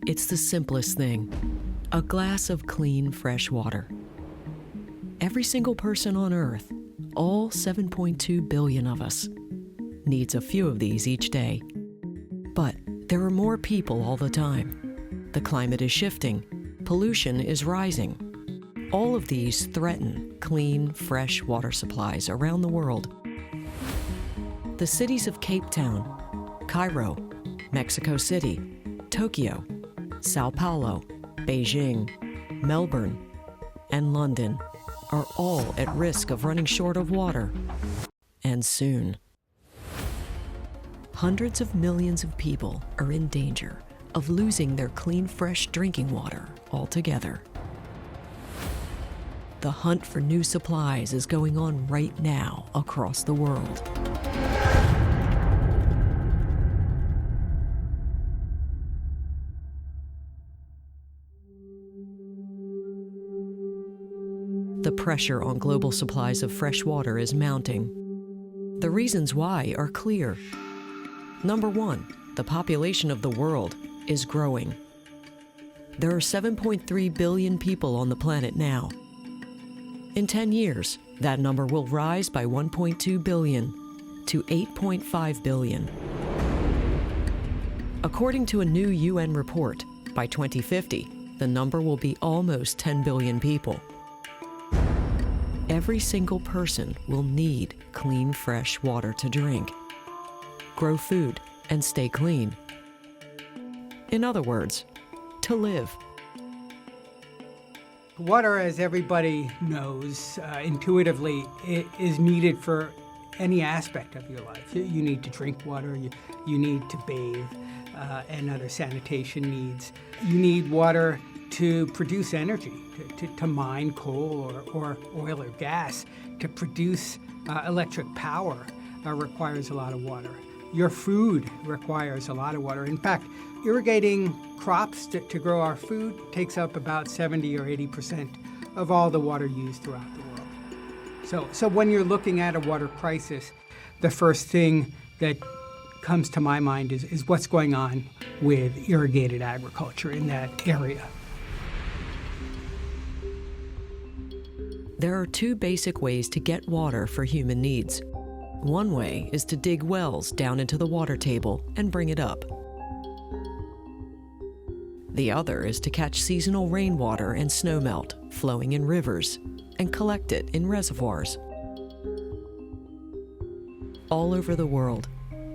It's the simplest thing. A glass of clean, fresh water. Every single person on Earth, all 7.2 billion of us, needs a few of these each day. But there are more people all the time. The climate is shifting. Pollution is rising. All of these threaten clean, fresh water supplies around the world. The cities of Cape Town, Cairo, Mexico City, Tokyo, Sao Paulo, Beijing, Melbourne, and London are all at risk of running short of water, and soon. Hundreds of millions of people are in danger of losing their clean, fresh drinking water altogether. The hunt for new supplies is going on right now across the world. The pressure on global supplies of fresh water is mounting. The reasons why are clear. Number one, the population of the world is growing. There are 7.3 billion people on the planet now. In 10 years, that number will rise by 1.2 billion to 8.5 billion. According to a new UN report, by 2050, the number will be almost 10 billion people. Every single person will need clean, fresh water to drink, grow food, and stay clean. In other words, to live. Water, as everybody knows intuitively, it is needed for any aspect of your life. You need to drink water, you need to bathe, and other sanitation needs. You need water to produce energy, to mine coal or oil or gas. To produce electric power requires a lot of water. Your food requires a lot of water. In fact, irrigating crops to grow our food takes up about 70 or 80% of all the water used throughout the world. So when you're looking at a water crisis, the first thing that comes to my mind is what's going on with irrigated agriculture in that area. There are two basic ways to get water for human needs. One way is to dig wells down into the water table and bring it up. The other is to catch seasonal rainwater and snowmelt flowing in rivers and collect it in reservoirs. All over the world,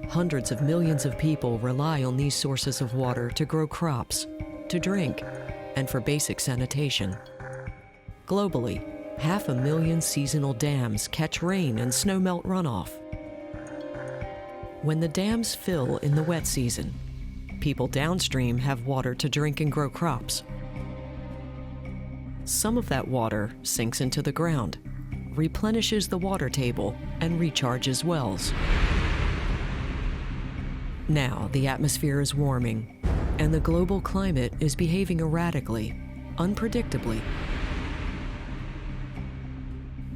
hundreds of millions of people rely on these sources of water to grow crops, to drink, and for basic sanitation. Globally, 500,000 seasonal dams catch rain and snowmelt runoff. When the dams fill in the wet season, people downstream have water to drink and grow crops. Some of that water sinks into the ground, replenishes the water table, and recharges wells. Now the atmosphere is warming, and the global climate is behaving erratically, unpredictably.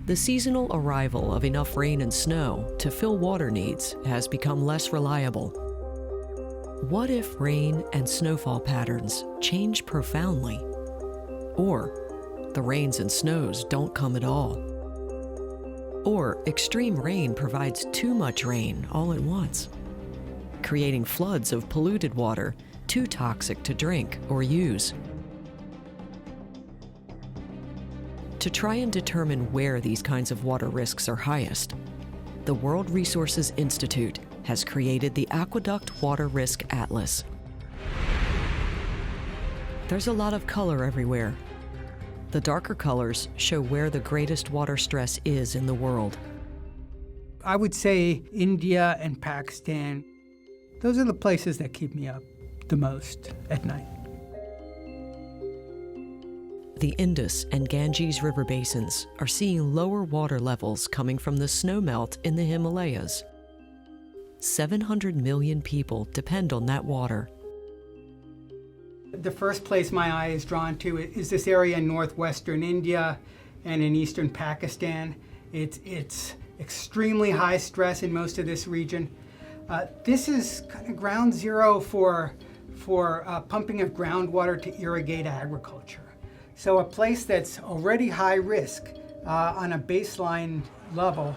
The seasonal arrival of enough rain and snow to fill water needs has become less reliable. What if rain and snowfall patterns change profoundly? Or the rains and snows don't come at all? Or extreme rain provides too much rain all at once, creating floods of polluted water too toxic to drink or use. To try and determine where these kinds of water risks are highest, the World Resources Institute has created the Aqueduct Water Risk Atlas. There's a lot of color everywhere. The darker colors show where the greatest water stress is in the world. I would say India and Pakistan, those are the places that keep me up the most at night. The Indus and Ganges river basins are seeing lower water levels coming from the snowmelt in the Himalayas. 700 million people depend on that water. The first place my eye is drawn to is this area in northwestern India and in eastern Pakistan. It's extremely high stress in most of this region. This is kind of ground zero for for pumping of groundwater to irrigate agriculture. So a place that's already high risk on a baseline level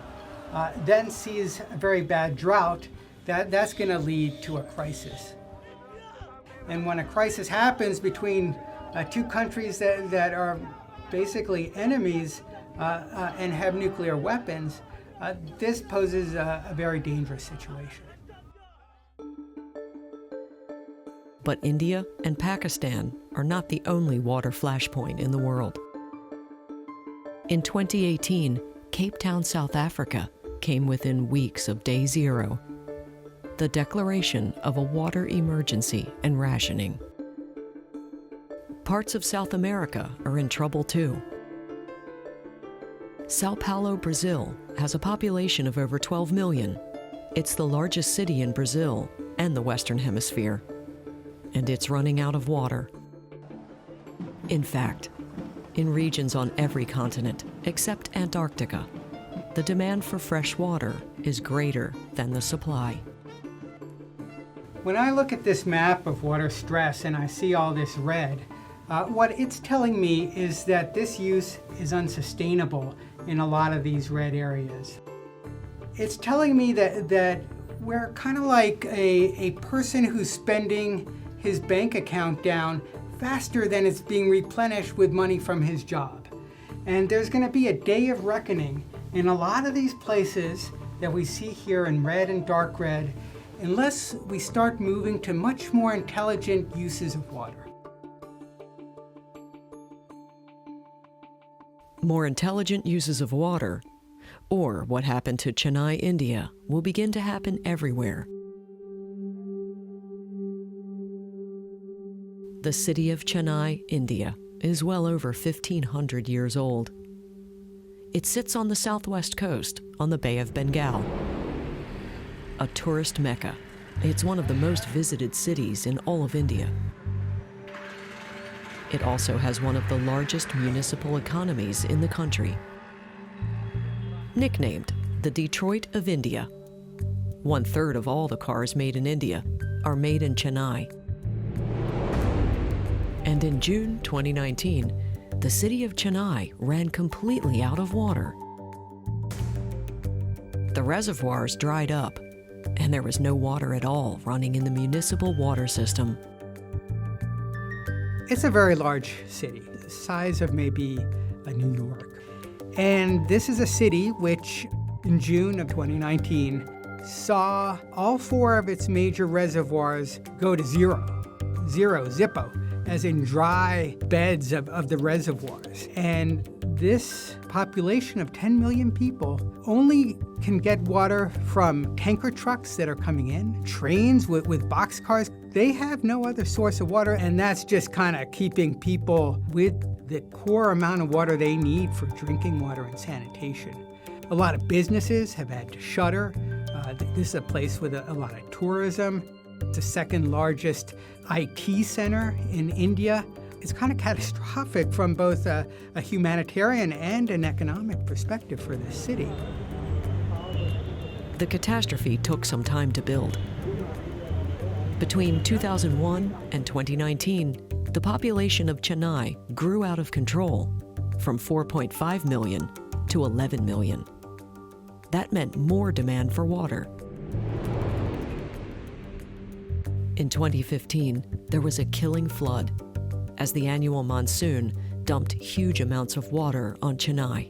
then sees a very bad drought, that's going to lead to a crisis. And when a crisis happens between two countries that are basically enemies and have nuclear weapons, this poses a very dangerous situation. But India and Pakistan are not the only water flashpoint in the world. In 2018, Cape Town, South Africa, came within weeks of day zero, the declaration of a water emergency and rationing. Parts of South America are in trouble too. Sao Paulo, Brazil, has a population of over 12 million. It's the largest city in Brazil and the Western Hemisphere, and it's running out of water. In fact, in regions on every continent except Antarctica, the demand for fresh water is greater than the supply. When I look at this map of water stress and I see all this red, what it's telling me is that this use is unsustainable in a lot of these red areas. It's telling me that we're kind of like a person who's spending his bank account down faster than it's being replenished with money from his job. And there's going to be a day of reckoning in a lot of these places that we see here in red and dark red, unless we start moving to much more intelligent uses of water. More intelligent uses of water, or what happened to Chennai, India, will begin to happen everywhere. The city of Chennai, India, is well over 1,500 years old. It sits on the southwest coast, on the Bay of Bengal. A tourist mecca, it's one of the most visited cities in all of India. It also has one of the largest municipal economies in the country. Nicknamed the Detroit of India, 1/3 of all the cars made in India are made in Chennai. And in June 2019, the city of Chennai ran completely out of water. The reservoirs dried up, and there was no water at all running in the municipal water system. It's a very large city, the size of maybe New York. And this is a city which, in June of 2019, saw all 4 of its major reservoirs go to zero, zippo, as in dry beds of the reservoirs. And this population of 10 million people only can get water from tanker trucks that are coming in, trains with boxcars. They have no other source of water, and that's just kind of keeping people with the core amount of water they need for drinking water and sanitation. A lot of businesses have had to shutter. This is a place with a lot of tourism. It's the second largest IT center in India. It's kind of catastrophic from both a humanitarian and an economic perspective for this city. The catastrophe took some time to build. Between 2001 and 2019, the population of Chennai grew out of control from 4.5 million to 11 million. That meant more demand for water. In 2015, there was a killing flood as the annual monsoon dumped huge amounts of water on Chennai.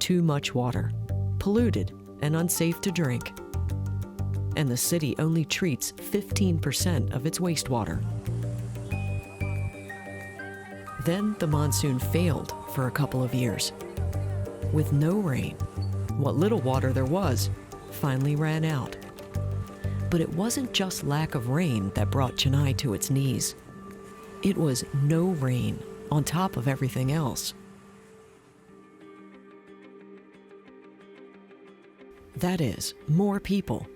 Too much water, polluted and unsafe to drink. And the city only treats 15% of its wastewater. Then the monsoon failed for a couple of years. With no rain, what little water there was finally ran out. But it wasn't just lack of rain that brought Chennai to its knees. It was no rain on top of everything else. That is, more people,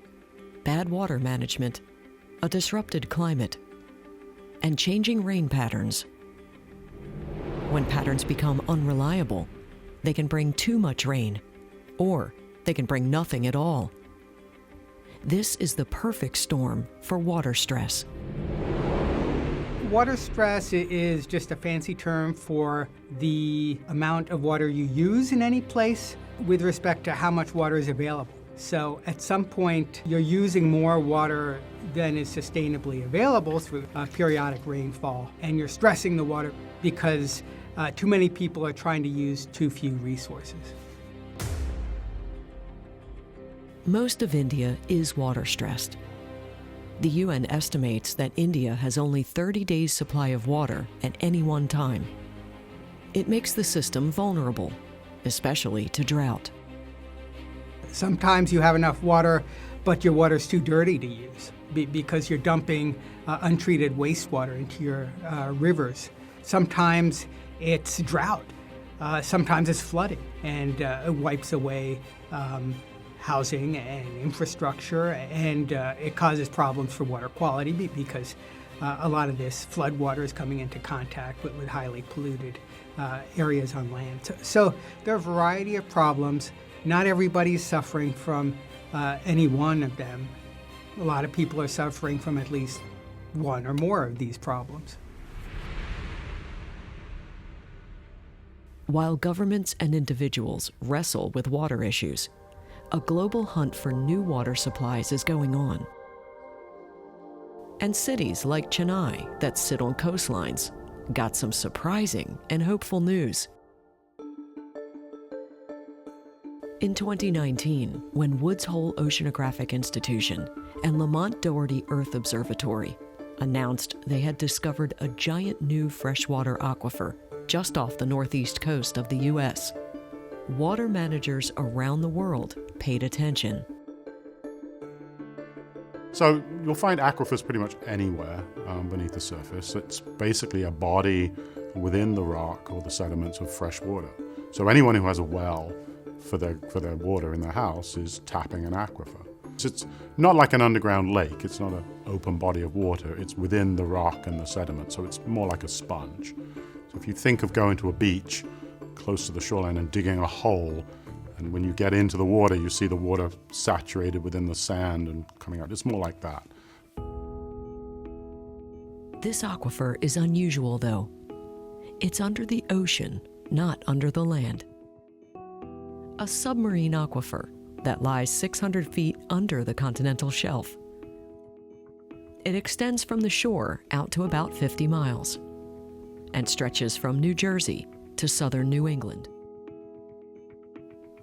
bad water management, a disrupted climate, and changing rain patterns. When patterns become unreliable, they can bring too much rain, or they can bring nothing at all. This is the perfect storm for water stress. Water stress is just a fancy term for the amount of water you use in any place with respect to how much water is available. So at some point, you're using more water than is sustainably available through periodic rainfall, and you're stressing the water because too many people are trying to use too few resources. Most of India is water stressed. The UN estimates that India has only 30 days' supply of water at any one time. It makes the system vulnerable, especially to drought. Sometimes you have enough water, but your water's too dirty to use because you're dumping untreated wastewater into your rivers. Sometimes it's drought. Sometimes it's flooding, and it wipes away housing and infrastructure, and it causes problems for water quality because a lot of this flood water is coming into contact with highly polluted areas on land. So there are a variety of problems. Not everybody's suffering from any one of them. A lot of people are suffering from at least one or more of these problems. While governments and individuals wrestle with water issues, a global hunt for new water supplies is going on. And cities like Chennai that sit on coastlines got some surprising and hopeful news. In 2019, when Woods Hole Oceanographic Institution and Lamont Doherty Earth Observatory announced they had discovered a giant new freshwater aquifer just off the northeast coast of the U.S., water managers around the world paid attention. So you'll find aquifers pretty much anywhere beneath the surface. It's basically a body within the rock or the sediments of fresh water. So anyone who has a well for their water in their house is tapping an aquifer. So it's not like an underground lake. It's not an open body of water. It's within the rock and the sediment, so it's more like a sponge. So if you think of going to a beach close to the shoreline and digging a hole, and when you get into the water, you see the water saturated within the sand and coming out. It's more like that. This aquifer is unusual, though. It's under the ocean, not under the land. A submarine aquifer that lies 600 feet under the continental shelf. It extends from the shore out to about 50 miles and stretches from New Jersey to southern New England.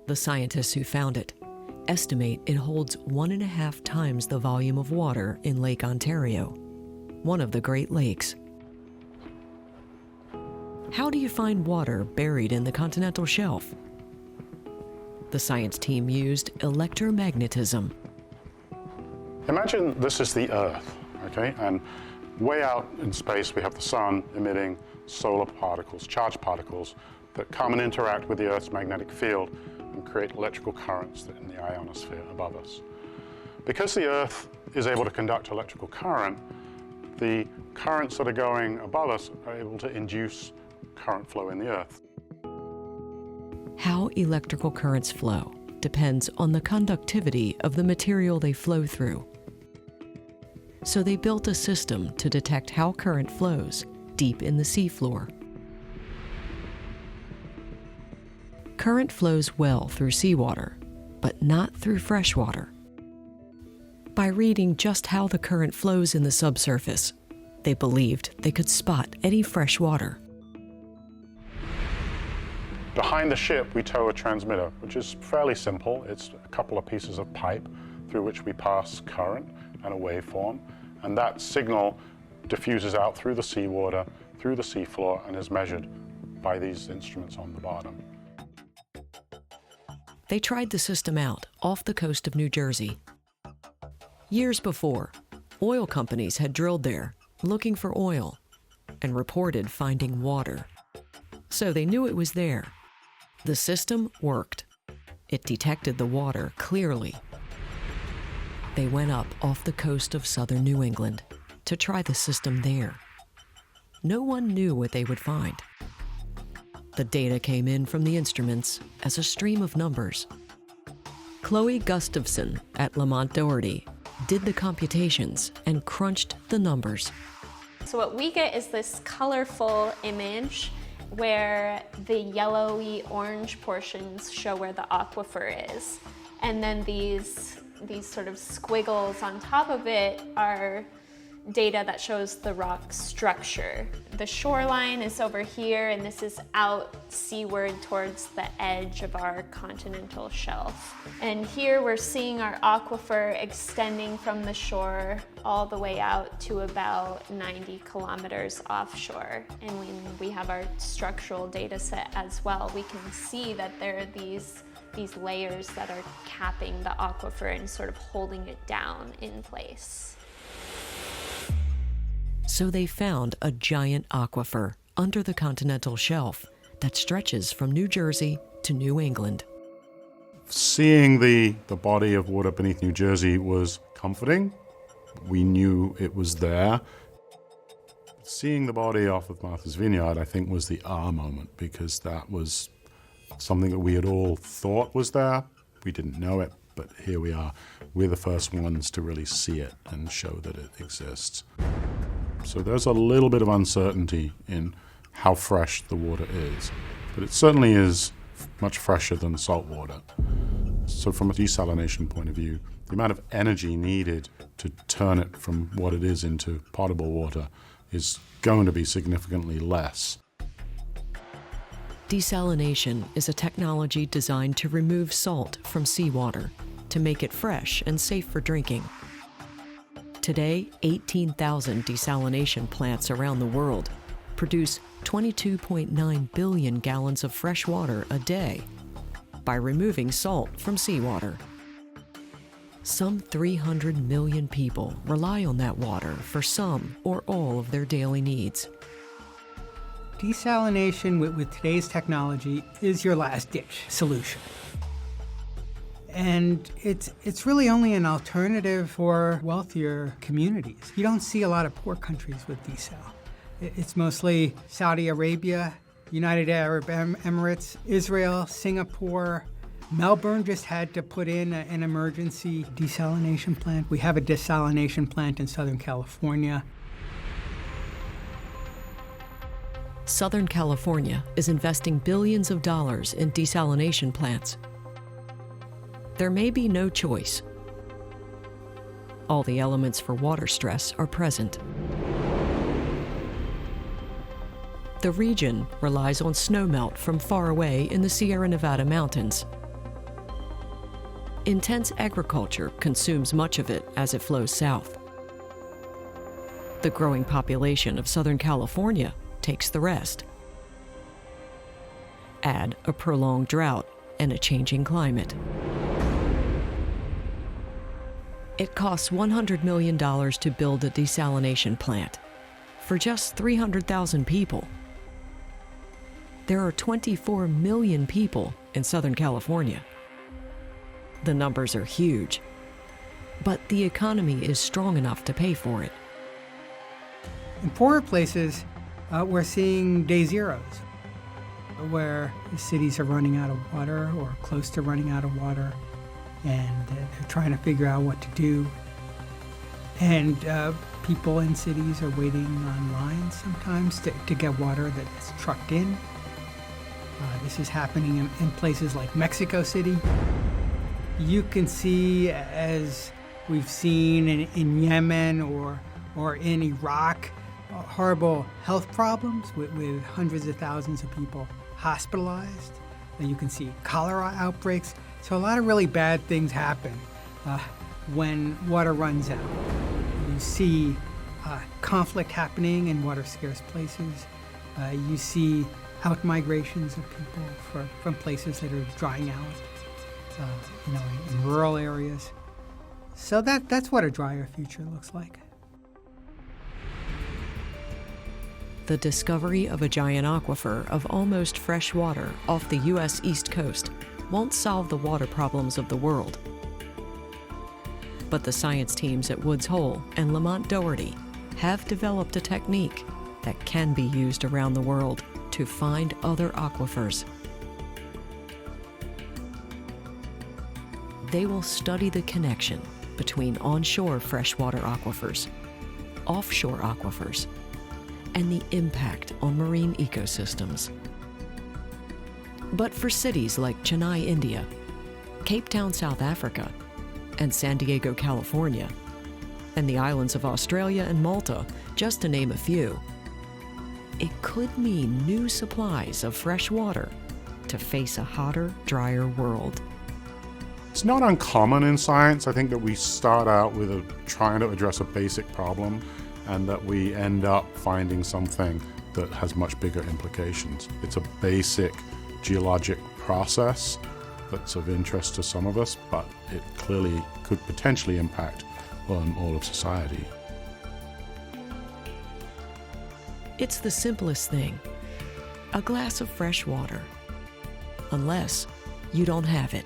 The scientists who found it estimate it holds 1.5 times the volume of water in Lake Ontario, one of the Great Lakes. How do you find water buried in the continental shelf? The science team used electromagnetism. Imagine this is the Earth, okay? And way out in space, we have the sun emitting solar particles, charged particles, that come and interact with the Earth's magnetic field and create electrical currents in the ionosphere above us. Because the Earth is able to conduct electrical current, the currents that are going above us are able to induce current flow in the Earth. How electrical currents flow depends on the conductivity of the material they flow through. So they built a system to detect how current flows deep in the seafloor. Current flows well through seawater, but not through freshwater. By reading just how the current flows in the subsurface, they believed they could spot any fresh water. Behind the ship, we tow a transmitter, which is fairly simple. It's a couple of pieces of pipe through which we pass current and a waveform, and that signal diffuses out through the seawater, through the seafloor, and is measured by these instruments on the bottom. They tried the system out off the coast of New Jersey. Years before, oil companies had drilled there looking for oil and reported finding water. So they knew it was there. The system worked. It detected the water clearly. They went up off the coast of southern New England to try the system there. No one knew what they would find. The data came in from the instruments as a stream of numbers. Chloe Gustafson, at Lamont Doherty did the computations and crunched the numbers. So what we get is this colorful image where the yellowy orange portions show where the aquifer is. And then these sort of squiggles on top of it are data that shows the rock structure. The shoreline is over here, and this is out seaward towards the edge of our continental shelf. And here we're seeing our aquifer extending from the shore all the way out to about 90 kilometers offshore. And when we have our structural data set as well, we can see that there are these layers that are capping the aquifer and sort of holding it down in place. So they found a giant aquifer under the continental shelf that stretches from New Jersey to New England. Seeing the body of water beneath New Jersey was comforting. We knew it was there. Seeing the body off of Martha's Vineyard, I think, was the moment, because that was something that we had all thought was there. We didn't know it, but here we are. We're the first ones to really see it and show that it exists. So there's a little bit of uncertainty in how fresh the water is, but it certainly is much fresher than salt water. So from a desalination point of view, the amount of energy needed to turn it from what it is into potable water is going to be significantly less. Desalination is a technology designed to remove salt from seawater to make it fresh and safe for drinking. Today, 18,000 desalination plants around the world produce 22.9 billion gallons of fresh water a day by removing salt from seawater. Some 300 million people rely on that water for some or all of their daily needs. Desalination with today's technology is your last-ditch solution. And it's really only an alternative for wealthier communities. You don't see a lot of poor countries with desal. It's mostly Saudi Arabia, United Arab Emirates, Israel, Singapore. Melbourne just had to put in an emergency desalination plant. We have a desalination plant in Southern California. Southern California is investing billions of dollars in desalination plants. There may be no choice. All the elements for water stress are present. The region relies on snowmelt from far away in the Sierra Nevada mountains. Intense agriculture consumes much of it as it flows south. The growing population of Southern California takes the rest. Add a prolonged drought and a changing climate. It costs $100 million to build a desalination plant for just 300,000 people. There are 24 million people in Southern California. The numbers are huge, but the economy is strong enough to pay for it. In poorer places, we're seeing day zeros, where the cities are running out of water or close to running out of water, and they're trying to figure out what to do. And people in cities are waiting on lines sometimes to get water that's trucked in. This is happening in places like Mexico City. You can see, as we've seen in Yemen or in Iraq, horrible health problems with hundreds of thousands of people hospitalized. And you can see cholera outbreaks. So a lot of really bad things happen when water runs out. You see conflict happening in water-scarce places. You see out-migrations of people from places that are drying out, in rural areas. So that's what a drier future looks like. The discovery of a giant aquifer of almost fresh water off the U.S. East Coast won't solve the water problems of the world. But the science teams at Woods Hole and Lamont Doherty have developed a technique that can be used around the world to find other aquifers. They will study the connection between onshore freshwater aquifers, offshore aquifers, and the impact on marine ecosystems. But for cities like Chennai, India, Cape Town, South Africa, and San Diego, California, and the islands of Australia and Malta, just to name a few, it could mean new supplies of fresh water to face a hotter, drier world. It's not uncommon in science, I think, that we start out with trying to address a basic problem and that we end up finding something that has much bigger implications. It's a basic geologic process that's of interest to some of us, but it clearly could potentially impact on all of society. It's the simplest thing, a glass of fresh water, unless you don't have it.